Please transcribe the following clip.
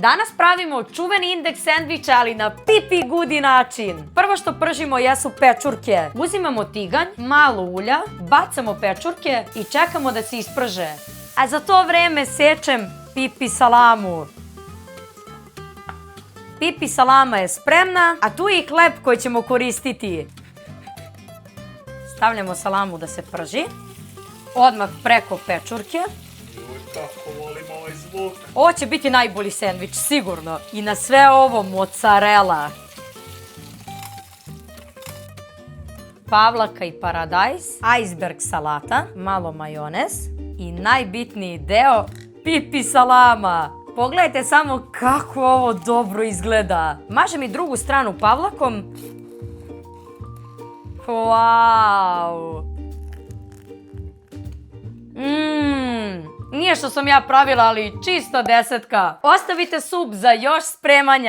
Danas pravimo čuveni indeks sendviča, ali na pipi gudi način. Prvo što pržimo jesu pečurke. Uzimamo tiganj, malo ulja, bacamo pečurke i čekamo da se isprže. A za to vreme sečem pipi salamu. Pipi salama je spremna, a tu je i hleb koji ćemo koristiti. Stavljamo salamu da se prži. Odmah preko pečurke. Kako volim ovaj zvuk. Ovo će biti najbolji sendvič, sigurno. I na sve ovo mozzarella. Pavlaka i paradajz, iceberg salata, malo majonez i najbitniji deo, pipi salama. Pogledajte samo kako ovo dobro izgleda. Mažem i drugu stranu pavlakom. Wow! Nije što sam ja pravila, ali čisto 10. Ostavite sub za još spremanja.